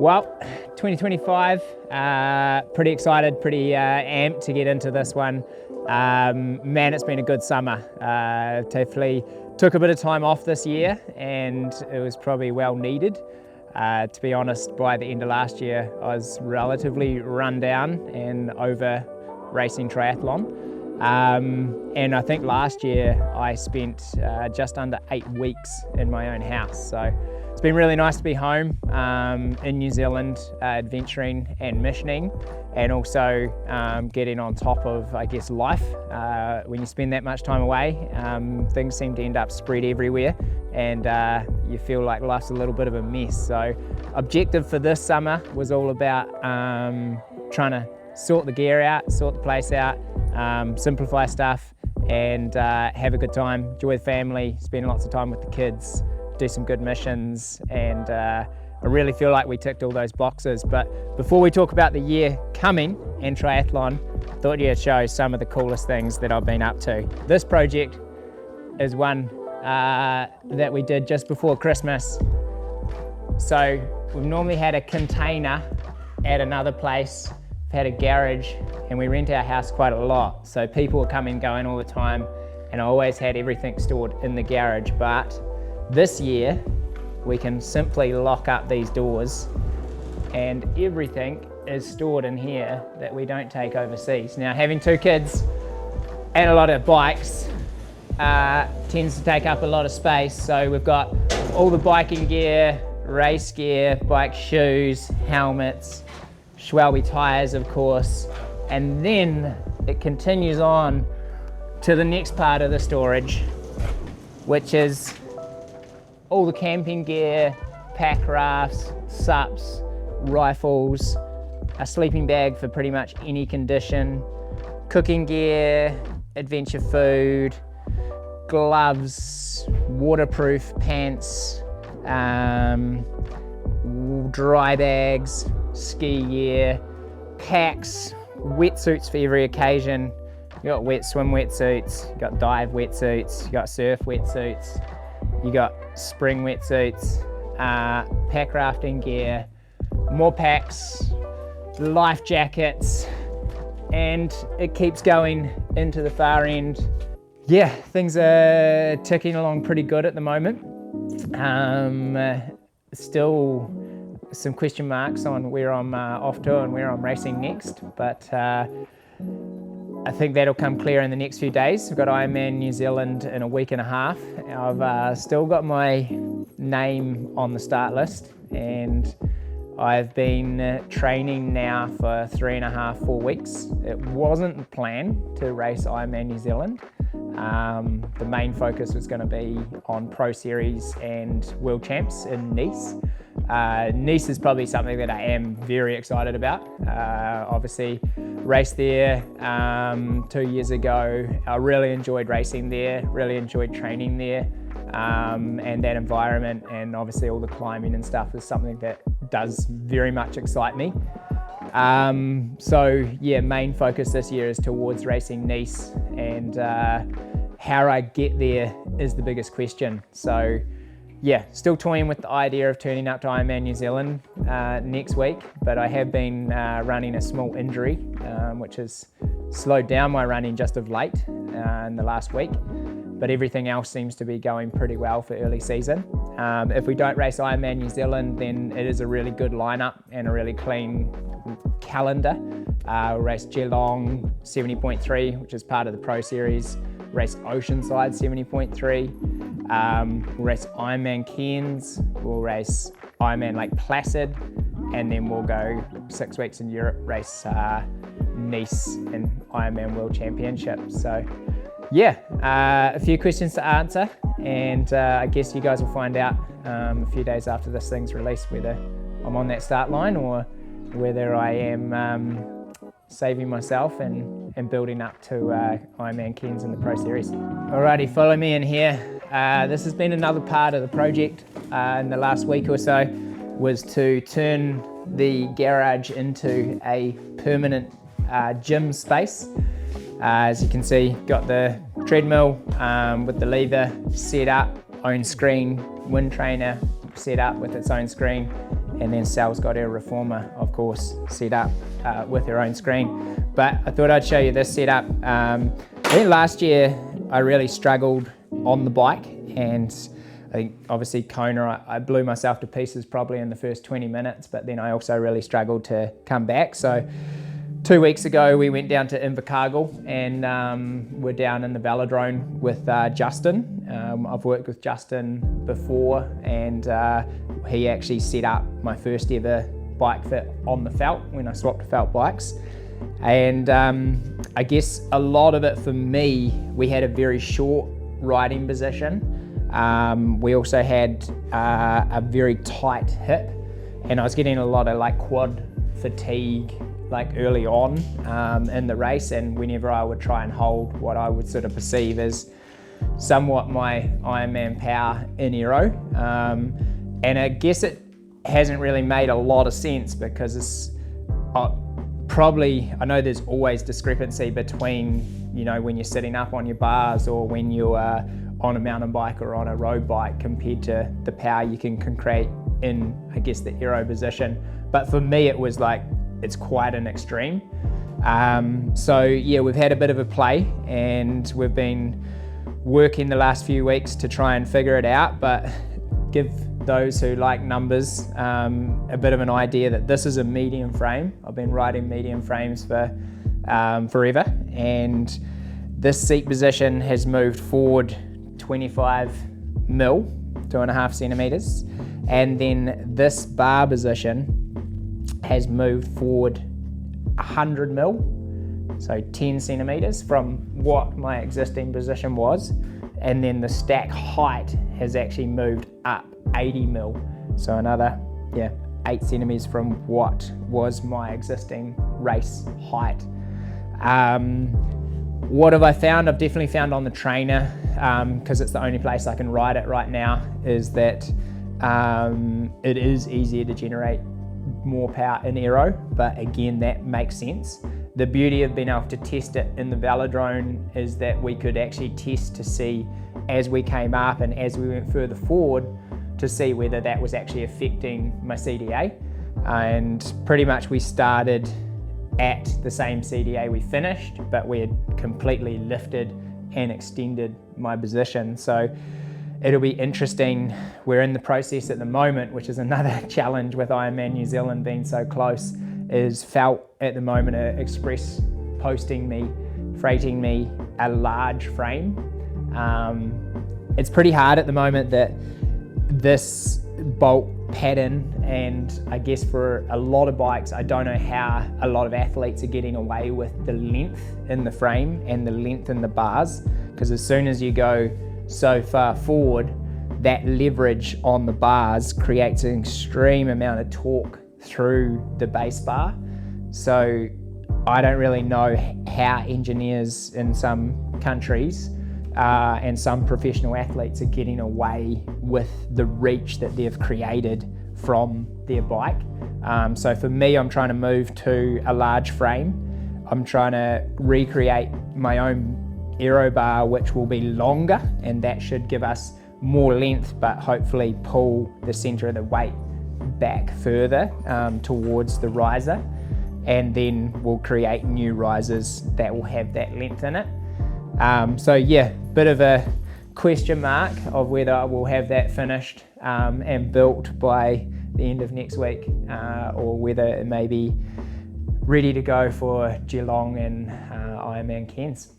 Well, 2025, pretty excited, pretty amped to get into this one. Man, it's been a good summer. Definitely took a bit of time off this year and it was probably well needed. To be honest, by the end of last year, I was relatively run down and over racing triathlon. And I think last year I spent just under 8 weeks in my own house. So it's been really nice to be home in New Zealand, adventuring and missioning, and also getting on top of, I guess, life. When you spend that much time away, things seem to end up spread everywhere, and you feel like life's a little bit of a mess. So objective for this summer was all about trying to sort the gear out, sort the place out, simplify stuff, and have a good time, enjoy the family, spend lots of time with the kids, do some good missions, and I really feel like we ticked all those boxes. But before we talk about the year coming and triathlon, I thought you'd show some of the coolest things that I've been up to. This project is one that we did just before Christmas. So we've normally had a container at another place, we've had a garage, and we rent our house quite a lot. So people were coming and going all the time, and I always had everything stored in the garage. But this year, we can simply lock up these doors and everything is stored in here that we don't take overseas. Now, having 2 kids and a lot of bikes tends to take up a lot of space. So we've got all the biking gear, race gear, bike shoes, helmets, Schwalbe tires, of course. And then it continues on to the next part of the storage, which is all the camping gear, pack rafts, sups, rifles, a sleeping bag for pretty much any condition, cooking gear, adventure food, gloves, waterproof pants, dry bags, ski gear, packs, wetsuits for every occasion. You got wet swim wetsuits, you got dive wetsuits, you got surf wetsuits, you got spring wetsuits, pack rafting gear, more packs, life jackets, and it keeps going into the far end. Yeah, things are ticking along pretty good at the moment. Still some question marks on where I'm off to and where I'm racing next, but I think that'll come clear in the next few days. We've got Ironman New Zealand in a week and a half. I've still got my name on the start list, and I've been training now for 3.5, 4 weeks. It wasn't the plan to race Ironman New Zealand. The main focus was going to be on Pro Series and World Champs in Nice. Nice is probably something that I am very excited about. Obviously raced there 2 years ago. I really enjoyed racing there, really enjoyed training there, and that environment, and obviously all the climbing and stuff is something that does very much excite me. So yeah, main focus this year is towards racing Nice, and how I get there is the biggest question. So yeah, still toying with the idea of turning up to Ironman New Zealand next week, but I have been running a small injury, which has slowed down my running just of late in the last week, but everything else seems to be going pretty well for early season. If we don't race Ironman New Zealand, then it is a really good lineup and a really clean calendar. We'll race Geelong 70.3, which is part of the Pro Series, race Oceanside 70.3, we'll race Ironman Cairns, we'll race Ironman Lake Placid, and then we'll go 6 weeks in Europe, race Nice and Ironman World Championship. So yeah, a few questions to answer, and I guess you guys will find out a few days after this thing's released whether I'm on that start line or whether I am saving myself and building up to Ironman Cairns in the Pro Series. Alrighty, follow me in here. This has been another part of the project in the last week or so, was to turn the garage into a permanent gym space. As you can see, got the treadmill with the lever set up, own screen, wind trainer set up with its own screen, and then Sal's got her reformer, of course, set up with her own screen. But I thought I'd show you this setup. I think last year I really struggled on the bike, and I think obviously Kona, I blew myself to pieces probably in the first 20 minutes, but then I also really struggled to come back. So 2 weeks ago we went down to Invercargill and we're down in the velodrome with Justin. I've worked with Justin before, and he actually set up my first ever bike fit on the felt when I swapped to felt bikes. And I guess a lot of it for me, we had a very short riding position. We also had a very tight hip, and I was getting a lot of like quad fatigue like early on in the race, and whenever I would try and hold what I would sort of perceive as somewhat my Ironman power in aero. And I guess it hasn't really made a lot of sense because it's probably, I know there's always discrepancy between, you know, when you're sitting up on your bars or when you are on a mountain bike or on a road bike compared to the power you can create in, I guess, the aero position. But for me, it was like, it's quite an extreme. So yeah, we've had a bit of a play, and we've been working the last few weeks to try and figure it out, but give those who like numbers a bit of an idea that this is a medium frame. I've been riding medium frames for forever, and this seat position has moved forward 25 mil, 2.5 centimeters, and then this bar position has moved forward 100 mil, so 10 centimeters from what my existing position was, and then the stack height has actually moved up 80 mil, so another 8 centimeters from what was my existing race height. What have I found? I've definitely found on the trainer, because it's the only place I can ride it right now, is that it is easier to generate more power in aero, but again, that makes sense. The beauty of being able to test it in the velodrome is that we could actually test to see as we came up and as we went further forward to see whether that was actually affecting my CDA. And pretty much we started at the same CDA we finished, but we had completely lifted and extended my position. So it'll be interesting. We're in the process at the moment, which is another challenge with Ironman New Zealand being so close, is felt at the moment express posting me, freighting me a large frame. It's pretty hard at the moment that this bolt pattern, and I guess for a lot of bikes, I don't know how a lot of athletes are getting away with the length in the frame and the length in the bars, because as soon as you go so far forward, that leverage on the bars creates an extreme amount of torque through the base bar. So I don't really know how engineers in some countries and some professional athletes are getting away with the reach that they've created from their bike. So for me, I'm trying to move to a large frame. I'm trying to recreate my own aero bar, which will be longer, and that should give us more length, but hopefully pull the center of the weight back further towards the riser, and then we'll create new risers that will have that length in it. So yeah, bit of a question mark of whether I will have that finished and built by the end of next week, or whether it may be ready to go for Geelong and Ironman Cairns.